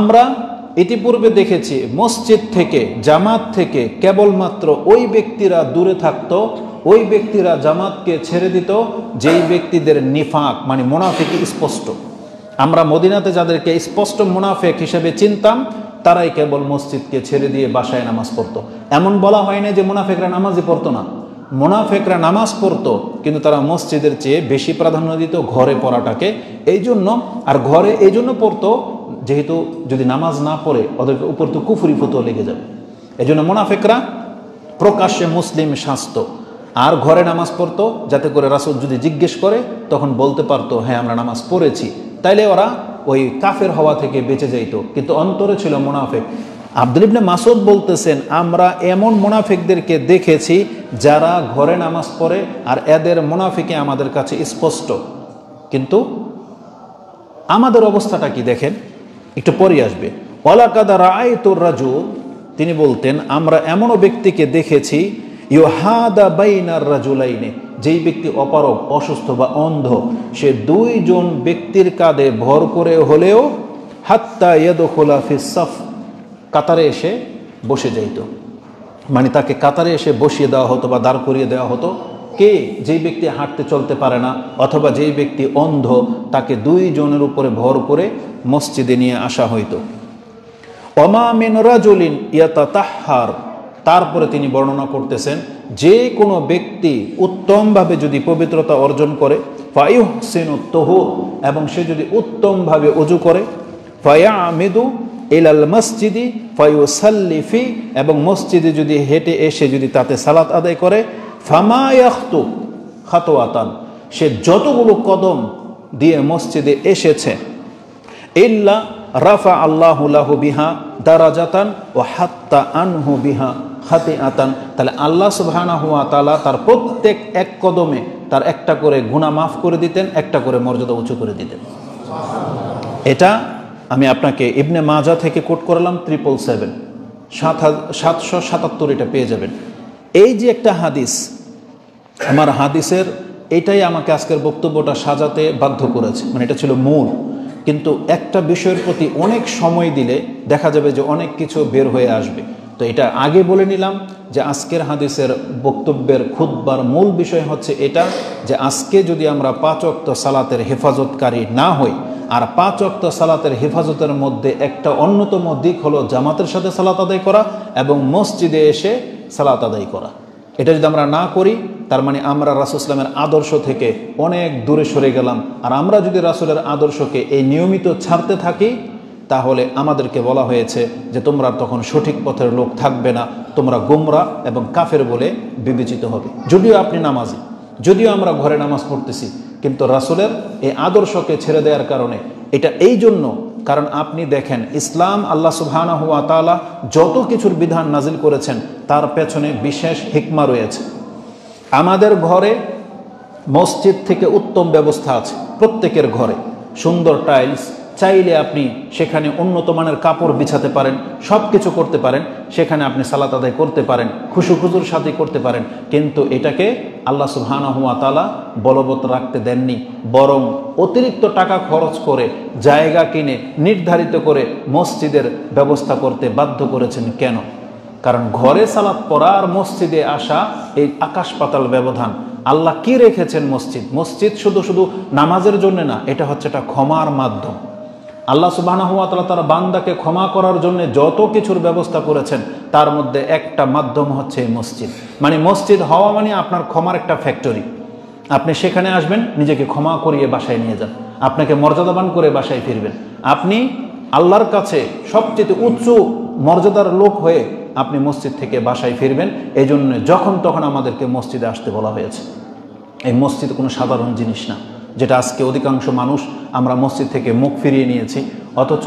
আমরা ইতিপূর্বে দেখেছি মসজিদ থেকে জামাত থেকে কেবলমাত্র ওই ব্যক্তিরা দূরে থাকতো, ওই ব্যক্তিরা জামাতকে ছেড়ে দিত যেই ব্যক্তিদের নিফাক মানে মুনাফিকি স্পষ্ট। আমরা মদিনাতে যাদেরকে স্পষ্ট মুনাফিক হিসেবে চিনতাম তারাই কেবল মসজিদকে ছেড়ে দিয়ে বাসায় নামাজ পড়তো। এমন বলা হয় না যে মুনাফিকরা নামাজই পড়তো না, মুনাফিকরা নামাজ পড়তো, কিন্তু তারা মসজিদের চেয়ে বেশি প্রাধান্য দিত ঘরে পড়াটাকে। এই জন্য আর ঘরে এই জন্য পড়তো যেহেতু যদি নামাজ না পড়ে ওদের উপর তো কুফরি ফতোয়া লেগে যাবে। এই জন্য মুনাফিকরা প্রকাশ্যে মুসলিম সাজত আর ঘরে নামাজ পড়তো, যাতে করে রাসূল যদি জিজ্ঞেস করে তখন বলতে পারতো হ্যাঁ আমরা নামাজ পড়েছি। তাইলে ওরা ওই কাফের হওয়া থেকে বেঁচে যাইত, কিন্তু অন্তরে ছিল মুনাফিক। আব্দুল ইবনে মাসউদ বলতেছেন আমরা এমন মুনাফিকদেরকে দেখেছি যারা ঘরে নামাজ পড়ে আর এদের মুনাফিকে আমাদের কাছে স্পষ্ট, কিন্তু আমাদের অবস্থাটা কি দেখেন, একটু পরে আসবে। ওয়ালাকাদ রাআইতুর রাজুল, তিনি বলতেন আমরা এমনও ব্যক্তিকে দেখেছি ইউহাদা বাইনার রাজুলাইনে, যেই ব্যক্তি অপারগ অসুস্থ বা অন্ধ, সে দুইজন ব্যক্তির কাঁধে ভর করে হলেও হাত্তা ইয়াদখুলা ফিস সাফ, কাতারে এসে বসে যাইত। মানে তাকে কাতারে এসে বসিয়ে দেওয়া হতো বা দাঁড় করিয়ে দেওয়া হতো। কে? যেই ব্যক্তি হাঁটতে চলতে পারে না অথবা যেই ব্যক্তি অন্ধ, তাকে দুইজনের উপরে ভর করে মসজিদে নিয়ে আসা হইতো। ওমা মিন রাজুলিন ইয়াতাতাহহার, তারপরে তিনি বর্ণনা করতেছেন যে কোনো ব্যক্তি উত্তমভাবে যদি পবিত্রতা অর্জন করে, ফায়ুহসিনু তুহুর, এবং সে যদি উত্তমভাবে ওযু করে, ফায়ামিদু ইলাল মসজিদি ফায়ুসাল্লি ফি, এবং মসজিদে যদি হেঁটে এসে যদি তাতে সালাত আদায় করে, ফামা ইয়াখতু খাতওয়াতান, সে যতগুলো কদম দিয়ে মসজিদে এসেছে, ইল্লা রাফা আল্লাহু লাহু বিহা দারাজাতান ওয়া হাত্তা আনহু বিহা খাতিআতান, তাহলে আল্লাহ সুবহানাহু ওয়া তাআলা তার প্রত্যেক এক কদমে তার একটা করে গুনাহ মাফ করে দিতেন, একটা করে মর্যাদা উঁচু করে দিতেন। এটা আমি আপনাকে ইবনে মাজাহ থেকে কোট করলাম 777 777, এটা পেয়ে যাবেন। এই যে একটা হাদিস, আমার হাদিসের এটাই আমাকে আজকের বক্তব্যটা সাজাতে বাধ্য করেছে, মানে এটা ছিল মূল। কিন্তু একটা বিষয়ের প্রতি অনেক সময় দিলে দেখা যাবে যে অনেক কিছু বের হয়ে আসবে। তো এটা আগে বলে নিলাম যে আজকের হাদিসের বক্তব্যের খুতবার মূল বিষয় হচ্ছে এটা, যে আজকে যদি আমরা 5 ওয়াক্ত সালাতের হেফাজতকারী না হই, আর 5 ওয়াক্ত সালাতের হেফাজতের মধ্যে একটা অন্যতম দিক হলো জামাতের সাথে সালাত আদায় করা এবং মসজিদে এসে সালাত আদায় করা। এটা যদি আমরা না করি তার মানে আমরা রাসূল সাল্লাল্লাহু আলাইহি ওয়াসাল্লামের আদর্শ থেকে অনেক দূরে সরে গেলাম। আর আমরা যদি রাসূলের আদর্শকে এই নিয়মিত ছাড়তে থাকি তাহলে আমাদেরকে বলা হয়েছে যে তোমরা তখন সঠিক পথের লোক থাকবে না, তোমরা গোমরা এবং কাফের বলে বিবেচিত হবে। যদিও আপনি নামাজি, যদিও আমরা ঘরে নামাজ পড়তেছি, কিন্তু রাসূলের এই আদর্শকে ছেড়ে দেওয়ার কারণে এটা এই জন্য, কারণ আপনি দেখেন ইসলাম আল্লাহ সুবহানাহু ওয়া তাআলা যত কিছুর বিধান নাজিল করেছেন তার পেছনে বিশেষ হিকমা রয়েছে। আমাদের ঘরে মসজিদ থেকে উত্তম ব্যবস্থা আছে, প্রত্যেকের ঘরে সুন্দর টাইলস, চাইলে আপনি সেখানে উন্নত মানের কাপড় বিছাতে পারেন, সব কিছু করতে পারেন, সেখানে আপনি সালাত আদায় করতে পারেন, খুশুর সাথে করতে পারেন। কিন্তু এটাকে আল্লাহ সুবহানাহু ওয়া তাআলা বলবৎ রাখতে দেননি, বরং অতিরিক্ত টাকা খরচ করে জায়গা কিনে নির্ধারিত করে মসজিদের ব্যবস্থা করতে বাধ্য করেছেন। কেন? কারণ ঘরে সালাত পড়া আর মসজিদে আসা এই আকাশ পাতাল ব্যবধান। আল্লাহ কি রেখেছেন মসজিদ? মসজিদ শুধু শুধু নামাজের জন্য না, এটা হচ্ছে একটা ক্ষমার মাধ্যম। আল্লাহ সুবহানাহু ওয়া তাআলা তার বান্দাকে ক্ষমা করার জন্য যত কিছুর ব্যবস্থা করেছেন তার মধ্যে একটা মাধ্যম হচ্ছে এই মসজিদ। মানে মসজিদ হওয়া মানে আপনার ক্ষমার একটা ফ্যাক্টরি। আপনি সেখানে আসবেন, নিজেকে ক্ষমা করিয়ে বাসায় নিয়ে যান, আপনাকে মর্যাদাবান করে বাসায় ফিরবেন। আপনি আল্লাহর কাছে সবচেয়ে উচ্চ মর্যাদার লোক হয়ে আপনি মসজিদ থেকে বাসায় ফিরবেন। এই জন্য যখন তখন আমাদেরকে মসজিদে আসতে বলা হয়েছে। এই মসজিদ কোনো সাধারণ জিনিস না, যেটা আজকে অধিকাংশ মানুষ আমরা মসজিদ থেকে মুখ ফিরিয়ে নিয়েছি। অথচ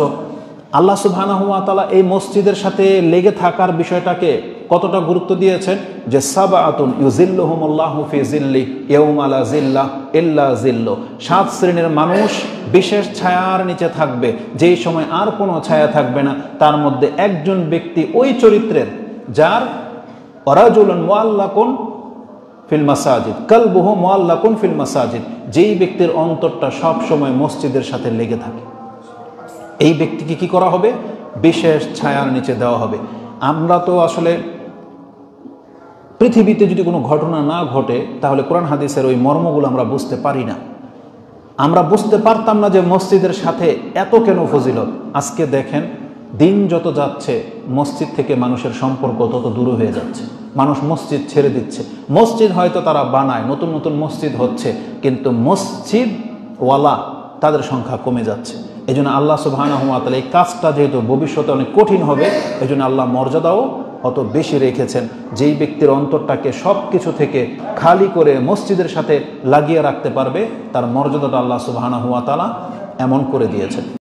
আল্লাহ সুবহানাহু ওয়া তাআলা এই মসজিদের সাথে লেগে থাকার বিষয়টাকে কতটা গুরুত্ব দিয়েছেন, যে সাবআতুন ইউজিল্লুহুমুল্লাহু ফি জিল্লি ইয়াউমা লা জিল্লা ইল্লা জিল্লু, 7 শ্রেণীর মানুষ বিশেষ ছায়ার নিচে থাকবে যেই সময় আর কোনো ছায়া থাকবে না। তার মধ্যে একজন ব্যক্তি ওই চরিত্রের যার রাজুলুন মুআল্লাকুন ফিল মাসাজিদ কালবুহু মুআল্লাকুন ফিল মাসাজিদ, যেই ব্যক্তির অন্তরটা সব সময় মসজিদের সাথে লেগে থাকে। এই ব্যক্তিকে কি করা হবে? বিশেষ ছায়ার নিচে দেওয়া হবে। আমরা তো আসলে পৃথিবীতে যদি কোনো ঘটনা না ঘটে তাহলে কোরআন হাদিসের ওই মর্মগুলো আমরা বুঝতে পারি না। আমরা বুঝতে পারতাম না যে মসজিদের সাথে এত কেন ফজিলত। আজকে দেখেন, দিন যত যাচ্ছে মসজিদ থেকে মানুষের সম্পর্ক তত দূর হয়ে যাচ্ছে। মানুষ মসজিদ ছেড়ে দিচ্ছে। মসজিদ হয়তো তারা বানায়, নতুন নতুন মসজিদ হচ্ছে, কিন্তু মসজিদওয়ালা তাদের সংখ্যা কমে যাচ্ছে। এই জন্য আল্লাহ সুবহানাহু ওয়া তাআলা এই কাজটা যেহেতু ভবিষ্যতে অনেক কঠিন হবে, এই জন্য আল্লাহ মর্যাদাও অত বেশি রেখেছেন। যেই ব্যক্তির অন্তরটাকে সব কিছু থেকে খালি করে মসজিদের সাথে লাগিয়ে রাখতে পারবে, তার মর্যাদাটা আল্লাহ সুবহানাহু ওয়া তাআলা এমন করে দিয়েছেন।